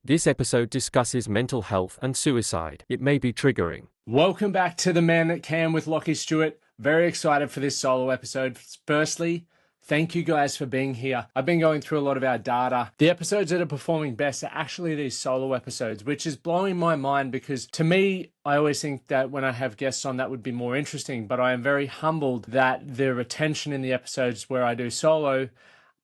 This episode discusses mental health and suicide. It may be triggering. Welcome back to The Man That Can with Lachlan Stuart. Very excited for this solo episode. Firstly, thank you guys for being here. I've been going through a lot of our data. The episodes that are performing best are actually these solo episodes, which is blowing my mind because to me, I always think that when I have guests on, that would be more interesting. But I am very humbled that the retention in the episodes where I do solo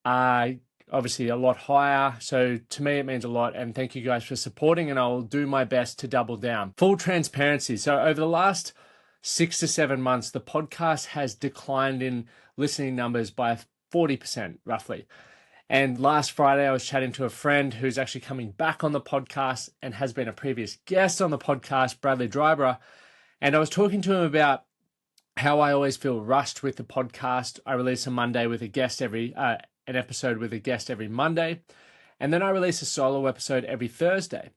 are obviously a lot higher. So to me, it means a lot. And thank you guys for supporting, and I'll do my best to double down. Full transparency. So over the last 6 to 7 months, the podcast has declined in listening numbers by 40% roughly. And last Friday, I was chatting to a friend who's actually coming back on the podcast and has been a previous guest on the podcast, Bradley Dryber. And I was talking to him about how I always feel rushed with the podcast. I release a Monday with a guest an episode with a guest every Monday. And then I release a solo episode every Thursday.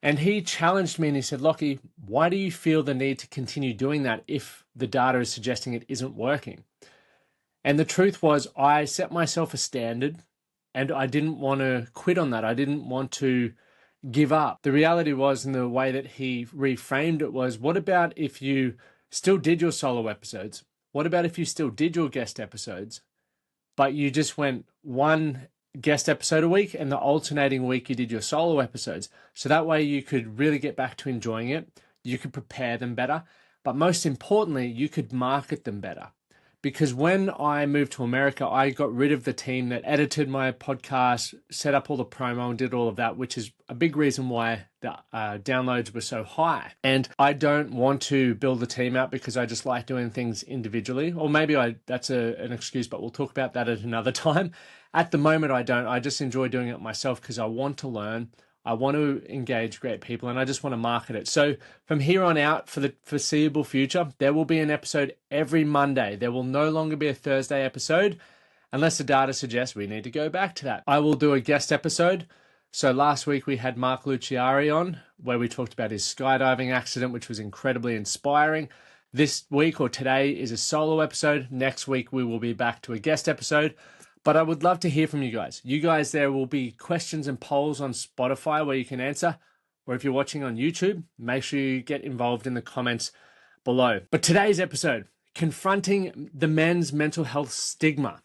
And he challenged me and he said, Lockie, why do you feel the need to continue doing that if the data is suggesting it isn't working? And the truth was, I set myself a standard and I didn't want to quit on that. I didn't want to give up. The reality was, in the way that he reframed it was, what about if you still did your solo episodes? What about if you still did your guest episodes, but you just went one guest episode a week and the alternating week you did your solo episodes? So that way you could really get back to enjoying it. You could prepare them better, but most importantly, you could market them better. Because when I moved to America, I got rid of the team that edited my podcast, set up all the promo and did all of that, which is a big reason why the downloads were so high. And I don't want to build the team out because I just like doing things individually. Or maybe that's an excuse, but we'll talk about that at another time. At the moment, I don't. I just enjoy doing it myself because I want to learn. I want to engage great people and I just want to market it. So from here on out, for the foreseeable future, there will be an episode every Monday. There will no longer be a Thursday episode unless the data suggests we need to go back to that. I will do a guest episode. So last week we had Mark Luciari on where we talked about his skydiving accident, which was incredibly inspiring. This week or today is a solo episode. Next week we will be back to a guest episode. But I would love to hear from you guys. You guys, there will be questions and polls on Spotify where you can answer. Or if you're watching on YouTube, make sure you get involved in the comments below. But today's episode, confronting the men's mental health stigma.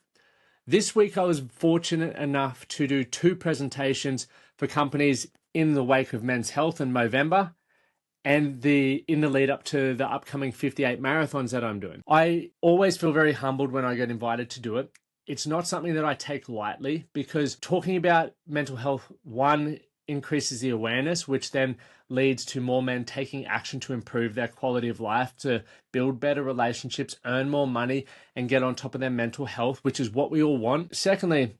This week, I was fortunate enough to do 2 presentations for companies in the wake of Men's Health in Movember and in the lead up to the upcoming 58 marathons that I'm doing. I always feel very humbled when I get invited to do it. It's not something that I take lightly because talking about mental health, one, increases the awareness, which then leads to more men taking action to improve their quality of life, to build better relationships, earn more money, and get on top of their mental health, which is what we all want. Secondly,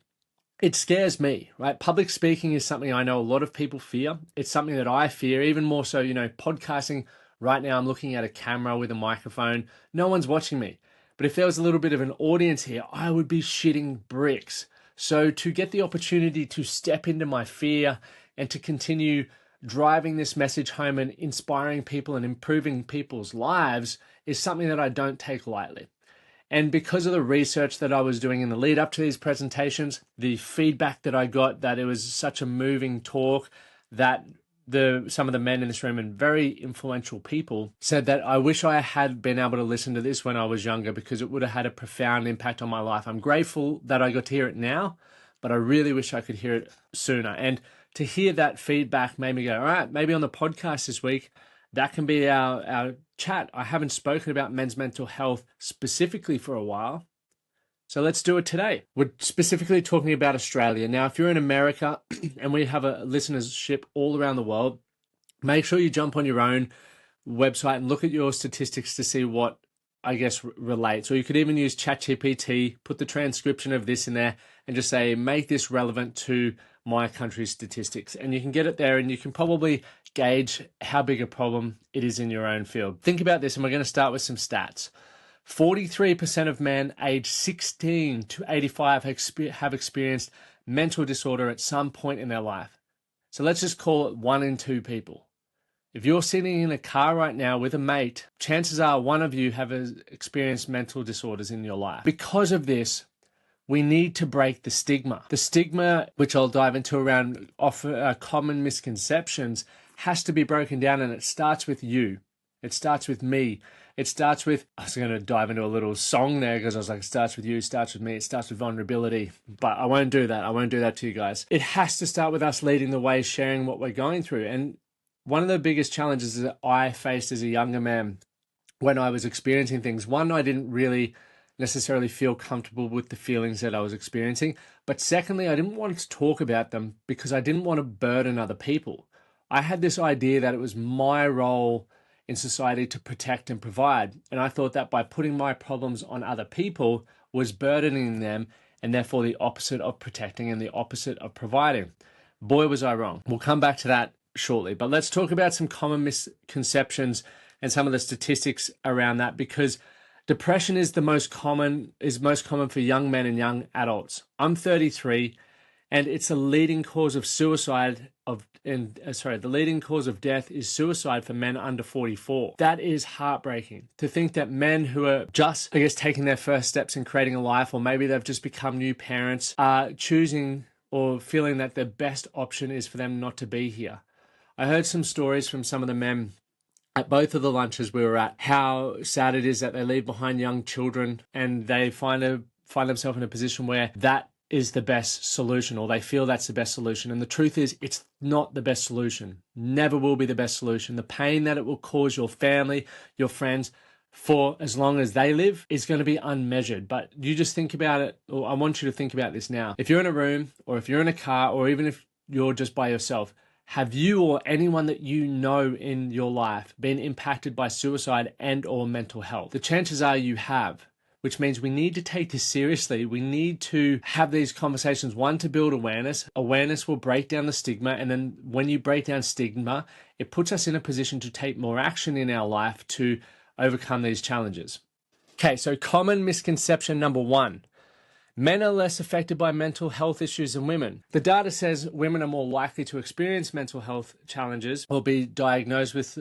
it scares me, right? Public speaking is something I know a lot of people fear. It's something that I fear, even more so, podcasting. Right now, I'm looking at a camera with a microphone. No one's watching me. But if there was a little bit of an audience here, I would be shitting bricks. So to get the opportunity to step into my fear and to continue driving this message home and inspiring people and improving people's lives is something that I don't take lightly. And because of the research that I was doing in the lead up to these presentations, the feedback that I got that it was such a moving talk, that some of the men in this room and very influential people said that I wish I had been able to listen to this when I was younger because it would have had a profound impact on my life. I'm grateful that I got to hear it now, but I really wish I could hear it sooner. And to hear that feedback made me go, all right, maybe on the podcast this week, that can be our chat. I haven't spoken about men's mental health specifically for a while. So let's do it today. We're specifically talking about Australia. Now, if you're in America and we have a listenership all around the world, make sure you jump on your own website and look at your statistics to see what, I guess, relates. Or you could even use ChatGPT, put the transcription of this in there and just say, make this relevant to my country's statistics. And you can get it there and you can probably gauge how big a problem it is in your own field. Think about this, and we're going to start with some stats. 43% of men aged 16 to 85 have experienced mental disorder at some point in their life. So let's just call it 1 in 2 people. If you're sitting in a car right now with a mate, chances are one of you have experienced mental disorders in your life. Because of this, we need to break the stigma. The stigma, which I'll dive into around common misconceptions, has to be broken down, and it starts with you. It starts with me. It starts with, I was going to dive into a little song there because I was like, it starts with you, it starts with me, it starts with vulnerability. But I won't do that. I won't do that to you guys. It has to start with us leading the way, sharing what we're going through. And one of the biggest challenges that I faced as a younger man when I was experiencing things, one, I didn't really necessarily feel comfortable with the feelings that I was experiencing. But secondly, I didn't want to talk about them because I didn't want to burden other people. I had this idea that it was my role in society to protect and provide. And I thought that by putting my problems on other people was burdening them, and therefore the opposite of protecting and the opposite of providing. Boy, was I wrong. We'll come back to that shortly. But let's talk about some common misconceptions and some of the statistics around that, because depression is most common for young men and young adults. I'm 33, and it's a leading cause of suicide the leading cause of death is suicide for men under 44. That is heartbreaking to think that men who are just, taking their first steps in creating a life, or maybe they've just become new parents, are choosing or feeling that the best option is for them not to be here. I heard some stories from some of the men at both of the lunches we were at, how sad it is that they leave behind young children and they find themselves in a position where that is the best solution, or they feel that's the best solution. And the truth is, it's not the best solution. Never will be the best solution. The pain that it will cause your family, your friends, for as long as they live is going to be unmeasured. But you just think about it, or I want you to think about this now. If you're in a room, or if you're in a car, or even if you're just by yourself, have you or anyone that you know in your life been impacted by suicide and or mental health? The chances are you have, which means we need to take this seriously. We need to have these conversations, one, to build awareness. Awareness will break down the stigma, and then when you break down stigma, it puts us in a position to take more action in our life to overcome these challenges. Okay, so common misconception number 1. Men are less affected by mental health issues than women. The data says women are more likely to experience mental health challenges or be diagnosed with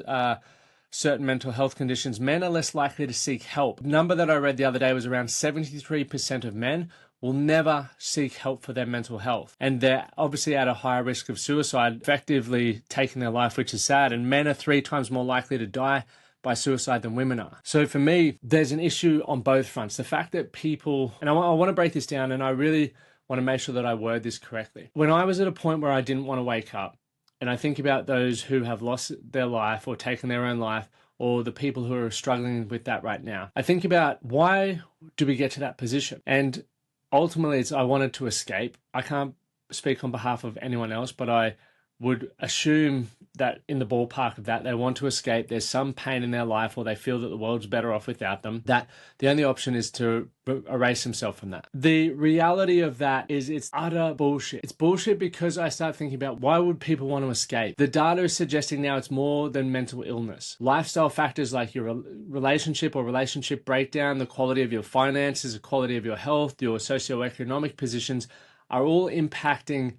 certain mental health conditions. Men are less likely to seek help. The number that I read the other day was around 73% of men will never seek help for their mental health. And they're obviously at a higher risk of suicide, effectively taking their life, which is sad. And men are 3 times more likely to die by suicide than women are. So for me, there's an issue on both fronts. The fact that people, and I want to break this down, and I really want to make sure that I word this correctly. When I was at a point where I didn't want to wake up, and I think about those who have lost their life or taken their own life, or the people who are struggling with that right now, I think about, why do we get to that position? And ultimately, it's I wanted to escape. I can't speak on behalf of anyone else, but I would assume that in the ballpark of that, they want to escape. There's some pain in their life, or they feel that the world's better off without them, that the only option is to erase themselves from that. The reality of that is it's utter bullshit. It's bullshit because I start thinking about, why would people want to escape? The data is suggesting now it's more than mental illness. Lifestyle factors like your relationship or relationship breakdown, the quality of your finances, the quality of your health, your socioeconomic positions are all impacting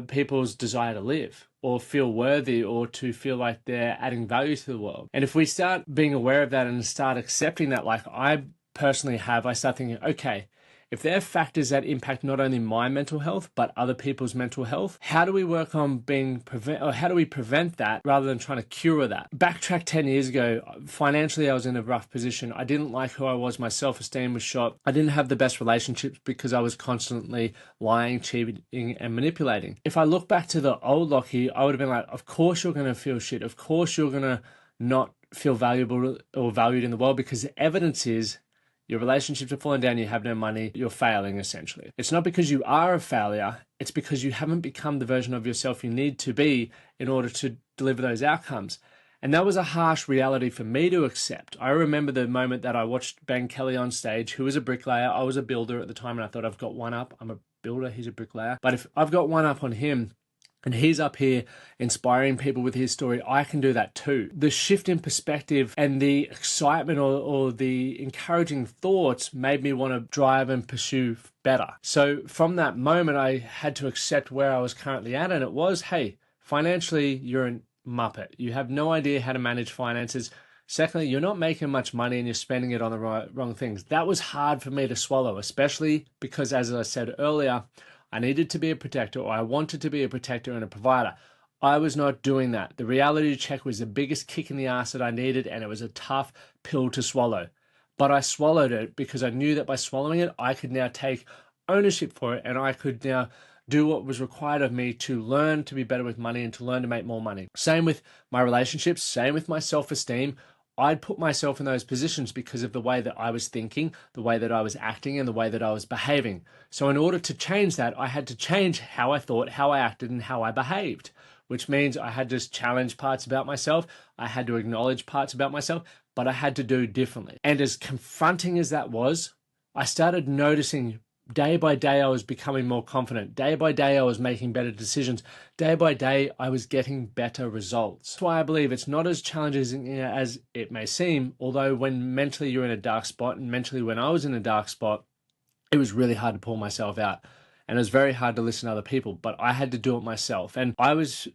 people's desire to live or feel worthy or to feel like they're adding value to the world. And if we start being aware of that and start accepting that, like I personally have, I start thinking, okay, if there are factors that impact not only my mental health, but other people's mental health, how do we work on how do we prevent that rather than trying to cure that? Backtrack 10 years ago, financially, I was in a rough position. I didn't like who I was. My self-esteem was shot. I didn't have the best relationships because I was constantly lying, cheating, and manipulating. If I look back to the old Lockie, I would have been like, of course you're going to feel shit. Of course you're going to not feel valuable or valued in the world, because the evidence is your relationships are falling down, you have no money, you're failing essentially. It's not because you are a failure, it's because you haven't become the version of yourself you need to be in order to deliver those outcomes. And that was a harsh reality for me to accept. I remember the moment that I watched Ben Kelly on stage, who was a bricklayer. I was a builder at the time, and I thought, I've got one up. I'm a builder, he's a bricklayer. But if I've got one up on him, and he's up here inspiring people with his story, I can do that too. The shift in perspective and the excitement or the encouraging thoughts made me want to drive and pursue better. So from that moment, I had to accept where I was currently at. And it was, hey, financially, you're a muppet. You have no idea how to manage finances. Secondly, you're not making much money and you're spending it on the wrong things. That was hard for me to swallow, especially because, as I said earlier, I needed to be a protector, or I wanted to be a protector and a provider. I was not doing that. The reality check was the biggest kick in the ass that I needed, and it was a tough pill to swallow. But I swallowed it because I knew that by swallowing it, I could now take ownership for it, and I could now do what was required of me to learn to be better with money and to learn to make more money. Same with my relationships, same with my self-esteem. I'd put myself in those positions because of the way that I was thinking, the way that I was acting, and the way that I was behaving. So in order to change that, I had to change how I thought, how I acted, and how I behaved, which means I had to challenge parts about myself. I had to acknowledge parts about myself, but I had to do differently. And as confronting as that was, I started noticing day by day I was becoming more confident. Day by day I was making better decisions. Day by day I was getting better results. That's why I believe it's not as challenging as it may seem, although when mentally you're in a dark spot, and mentally when I was in a dark spot, it was really hard to pull myself out. And it was very hard to listen to other people, but I had to do it myself. And I was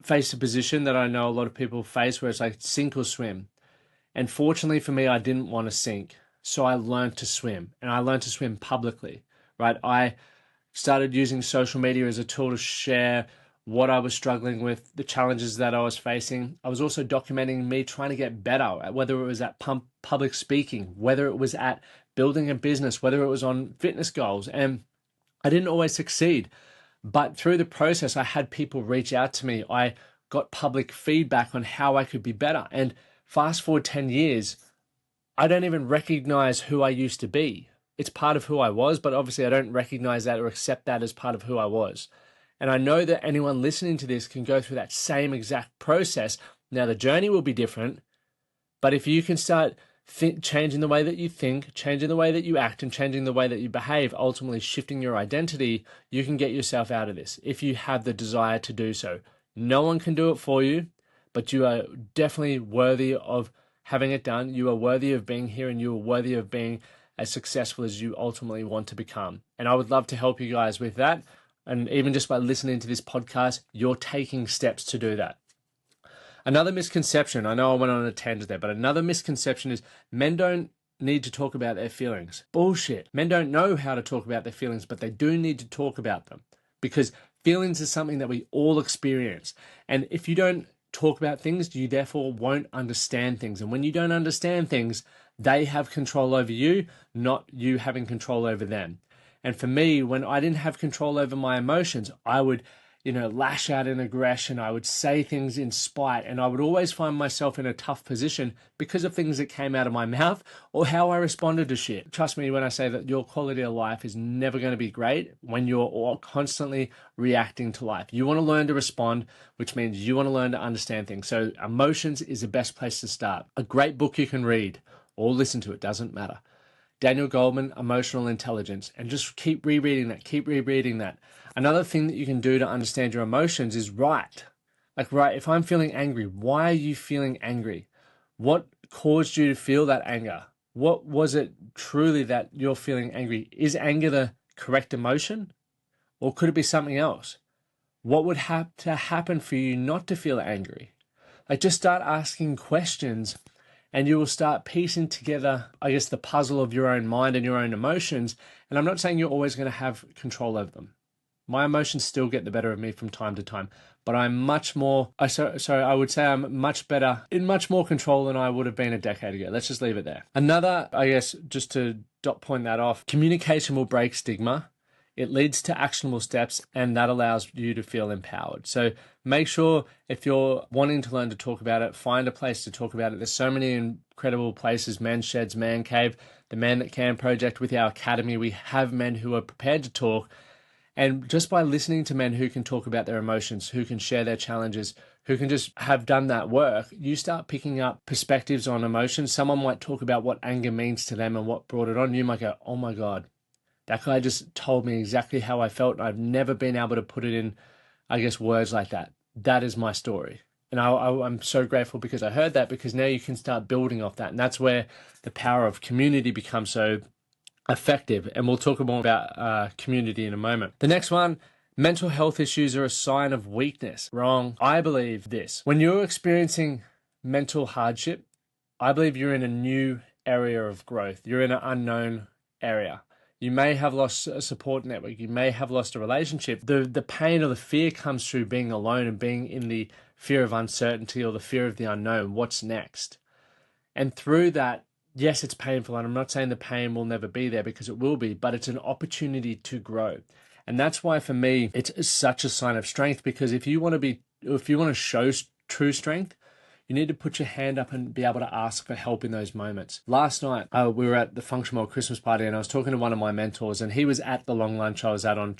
faced a position that I know a lot of people face where it's like sink or swim. And fortunately for me, I didn't want to sink. So I learned to swim, and I learned to swim publicly. Right, I started using social media as a tool to share what I was struggling with, the challenges that I was facing. I was also documenting me trying to get better, whether it was at public speaking, whether it was at building a business, whether it was on fitness goals. And I didn't always succeed, but through the process, I had people reach out to me. I got public feedback on how I could be better. And fast forward 10 years, I don't even recognize who I used to be. It's part of who I was, but obviously I don't recognize that or accept that as part of who I was. And I know that anyone listening to this can go through that same exact process. Now, the journey will be different, but if you can start changing the way that you think, changing the way that you act, and changing the way that you behave, ultimately shifting your identity, you can get yourself out of this if you have the desire to do so. No one can do it for you, but you are definitely worthy of having it done. You are worthy of being here, and you are worthy of being as successful as you ultimately want to become. And I would love to help you guys with that. And even just by listening to this podcast, you're taking steps to do that. Another misconception, I know I went on a tangent there, but another misconception is men don't need to talk about their feelings. Bullshit. Men don't know how to talk about their feelings, but they do need to talk about them, because feelings is something that we all experience. And if you don't talk about things, you therefore won't understand things. And when you don't understand things, they have control over you, not you having control over them. And for me, when I didn't have control over my emotions, I would, lash out in aggression. I would say things in spite, and I would always find myself in a tough position because of things that came out of my mouth or how I responded to shit. Trust me when I say that your quality of life is never going to be great when you're constantly reacting to life. You want to learn to respond, which means you want to learn to understand things. So emotions is the best place to start. A great book you can read or listen to, it doesn't matter. Daniel Goleman, Emotional Intelligence, and just keep rereading that. Another thing that you can do to understand your emotions is write. If I'm feeling angry, why are you feeling angry? What caused you to feel that anger? What was it truly that you're feeling angry? Is anger the correct emotion? Or could it be something else? What would have to happen for you not to feel angry? Just start asking questions, and you will start piecing together, the puzzle of your own mind and your own emotions. And I'm not saying you're always going to have control over them. My emotions still get the better of me from time to time, but I'm much more, I would say I'm much better, in much more control than I would have been a decade ago. Let's just leave it there. Another, just to point that off, communication will break stigma. It leads to actionable steps, and that allows you to feel empowered. So make sure, if you're wanting to learn to talk about it, find a place to talk about it. There's so many incredible places: Men's Sheds, Man Cave, the Man That Can project. With our academy, we have men who are prepared to talk. And just by listening to men who can talk about their emotions, who can share their challenges, who can just have done that work, you start picking up perspectives on emotions. Someone might talk about what anger means to them and what brought it on. You might go, oh my God, that guy just told me exactly how I felt. And I've never been able to put it in, words like that. That is my story. And I'm so grateful because I heard that, because now you can start building off that. And that's where the power of community becomes so effective. And we'll talk more about community in a moment. The next one, mental health issues are a sign of weakness. Wrong. I believe this. When you're experiencing mental hardship, I believe you're in a new area of growth. You're in an unknown area. You may have lost a support network. You may have lost a relationship. The pain or the fear comes through being alone and being in the fear of uncertainty or the fear of the unknown. What's next? And through that, yes, it's painful. And I'm not saying the pain will never be there, because it will be, but it's an opportunity to grow. And that's why for me, it's such a sign of strength, because if you want to show true strength, you need to put your hand up and be able to ask for help in those moments. Last night, we were at the Functional Christmas party, and I was talking to one of my mentors, and he was at the long lunch I was at on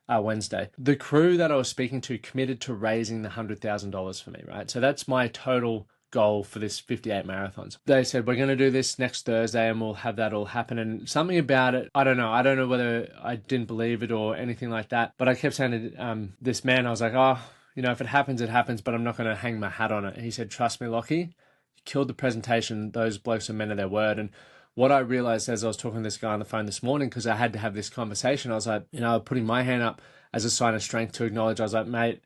Wednesday. The crew that I was speaking to committed to raising the $100,000 for me, right? So that's my total goal for this 58 marathons. They said, we're going to do this next Thursday and we'll have that all happen. And something about it, I don't know whether I didn't believe it or anything like that, but I kept saying to this man, I was like, oh, if it happens, it happens, but I'm not going to hang my hat on it. And he said, trust me, Lockie, you killed the presentation. Those blokes are men of their word. And what I realized as I was talking to this guy on the phone this morning, because I had to have this conversation, I was like, putting my hand up as a sign of strength to acknowledge, I was like, mate,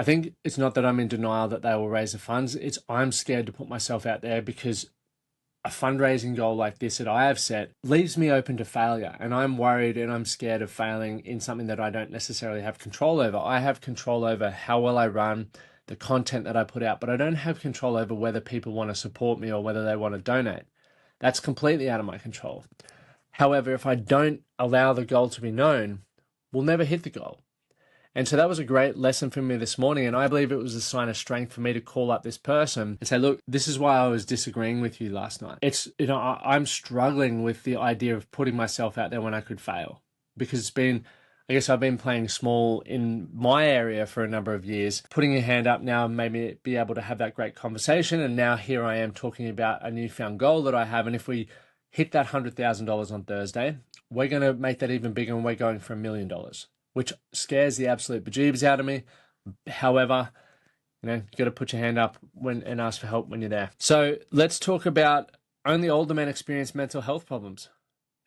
I think it's not that I'm in denial that they will raise the funds. It's I'm scared to put myself out there, because a fundraising goal like this that I have set leaves me open to failure. And I'm worried and I'm scared of failing in something that I don't necessarily have control over. I have control over how well I run, the content that I put out, but I don't have control over whether people want to support me or whether they want to donate. That's completely out of my control. However, if I don't allow the goal to be known, we'll never hit the goal. And so that was a great lesson for me this morning. And I believe it was a sign of strength for me to call up this person and say, look, this is why I was disagreeing with you last night. I'm struggling with the idea of putting myself out there when I could fail, because I've been playing small in my area for a number of years. Putting your hand up now made me be able to have that great conversation. And now here I am talking about a newfound goal that I have. And if we hit that $100,000 on Thursday, we're going to make that even bigger, and we're going for $1 million. Which scares the absolute bejeebs out of me. However, you got to put your hand up and ask for help when you're there. So let's talk about only older men experience mental health problems.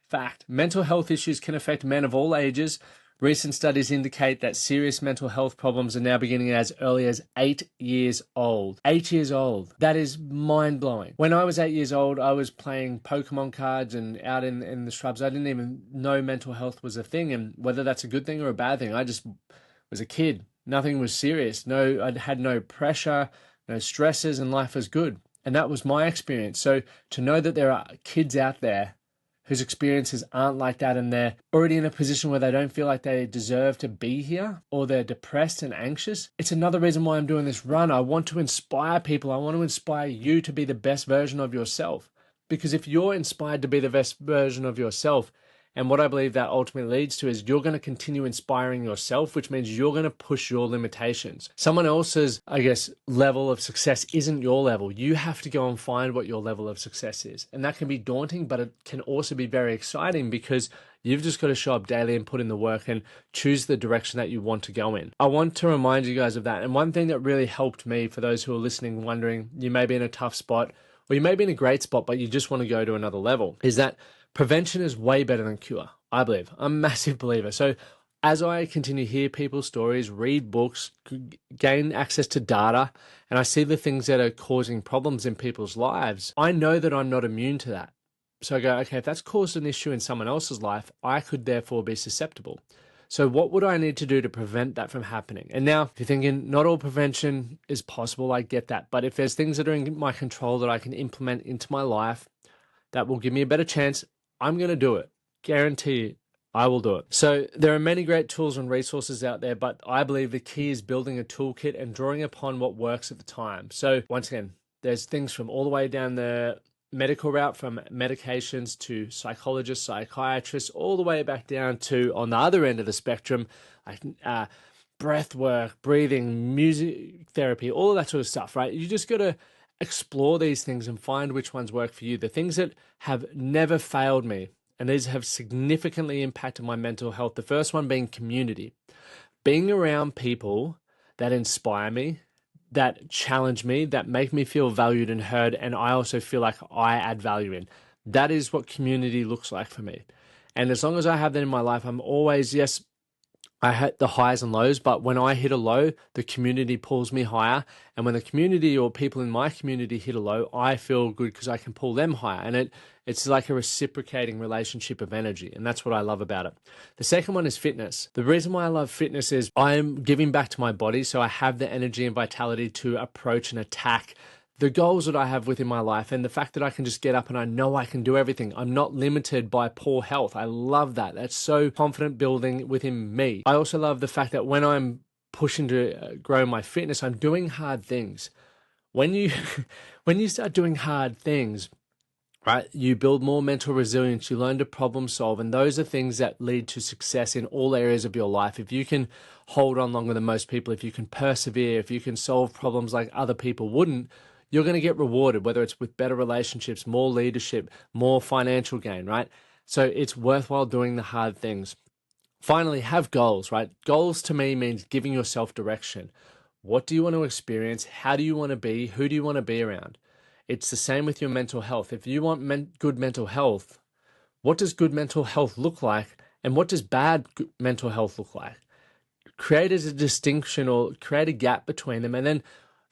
Fact, mental health issues can affect men of all ages. Recent studies indicate that serious mental health problems are now beginning as early as 8 years old. 8 years old. That is mind-blowing. When I was 8 years old, I was playing Pokemon cards and out in the shrubs. I didn't even know mental health was a thing, and whether that's a good thing or a bad thing. I just was a kid. Nothing was serious. I had no pressure, no stresses, and life was good. And that was my experience. So to know that there are kids out there whose experiences aren't like that, and they're already in a position where they don't feel like they deserve to be here, or they're depressed and anxious. It's another reason why I'm doing this run. I want to inspire people. I want to inspire you to be the best version of yourself. Because if you're inspired to be the best version of yourself, and what I believe that ultimately leads to is you're going to continue inspiring yourself, which means you're going to push your limitations. Someone else's, level of success isn't your level. You have to go and find what your level of success is. And that can be daunting, but it can also be very exciting, because you've just got to show up daily and put in the work and choose the direction that you want to go in. I want to remind you guys of that. And one thing that really helped me, for those who are listening, wondering, you may be in a tough spot, or you may be in a great spot, but you just want to go to another level, is that prevention is way better than cure, I believe. I'm a massive believer. So as I continue to hear people's stories, read books, gain access to data, and I see the things that are causing problems in people's lives, I know that I'm not immune to that. So I go, okay, if that's caused an issue in someone else's life, I could therefore be susceptible. So what would I need to do to prevent that from happening? And now, if you're thinking not all prevention is possible, I get that. But if there's things that are in my control that I can implement into my life that will give me a better chance, I'm going to do it. Guarantee you, I will do it. So there are many great tools and resources out there, but I believe the key is building a toolkit and drawing upon what works at the time. So once again, there's things from all the way down the medical route, from medications to psychologists, psychiatrists, all the way back down to, on the other end of the spectrum, breath work, breathing, music therapy, all of that sort of stuff, right? You just got to explore these things and find which ones work for you. The things that have never failed me, and these have significantly impacted my mental health. The first one being community. Being around people that inspire me, that challenge me, that make me feel valued and heard, and I also feel like I add value in. That is what community looks like for me. And as long as I have that in my life, I'm always, yes, I hit the highs and lows, but when I hit a low, the community pulls me higher. And when the community or people in my community hit a low, I feel good because I can pull them higher. And it's like a reciprocating relationship of energy. And that's what I love about it. The second one is fitness. The reason why I love fitness is I'm giving back to my body. So I have the energy and vitality to approach and attack the goals that I have within my life, and the fact that I can just get up and I know I can do everything. I'm not limited by poor health. I love that. That's so confident building within me. I also love the fact that when I'm pushing to grow my fitness, I'm doing hard things. When you when you start doing hard things, right, you build more mental resilience, you learn to problem solve, and those are things that lead to success in all areas of your life. If you can hold on longer than most people, if you can persevere, if you can solve problems like other people wouldn't, you're going to get rewarded, whether it's with better relationships, more leadership, more financial gain, right? So it's worthwhile doing the hard things. Finally, have goals, right? Goals to me means giving yourself direction. What do you want to experience? How do you want to be? Who do you want to be around? It's the same with your mental health. If you want good mental health, what does good mental health look like? And what does bad mental health look like? Create a distinction or create a gap between them, and then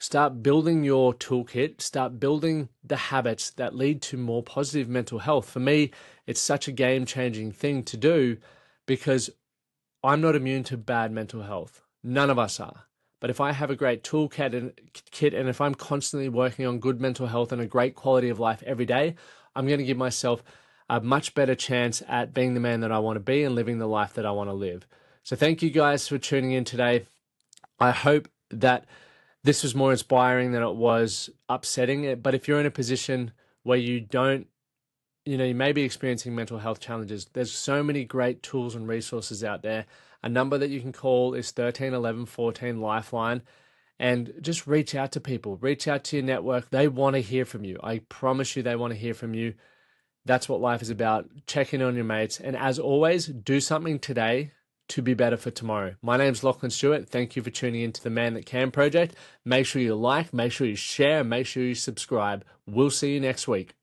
start building your toolkit, start building the habits that lead to more positive mental health. For me, it's such a game-changing thing to do because I'm not immune to bad mental health. None of us are. But if I have a great toolkit and if I'm constantly working on good mental health and a great quality of life every day, I'm going to give myself a much better chance at being the man that I want to be and living the life that I want to live. So thank you guys for tuning in today. I hope that this was more inspiring than it was upsetting. But if you're in a position where you don't, you may be experiencing mental health challenges, there's so many great tools and resources out there. A number that you can call is 13 11 14 Lifeline, and just reach out to people, reach out to your network. They want to hear from you. I promise you they want to hear from you. That's what life is about. Check in on your mates. And as always, do something today to be better for tomorrow. My name's Lachlan Stuart. Thank you for tuning in to the Man That Can project. Make sure you like, make sure you share, make sure you subscribe. We'll see you next week.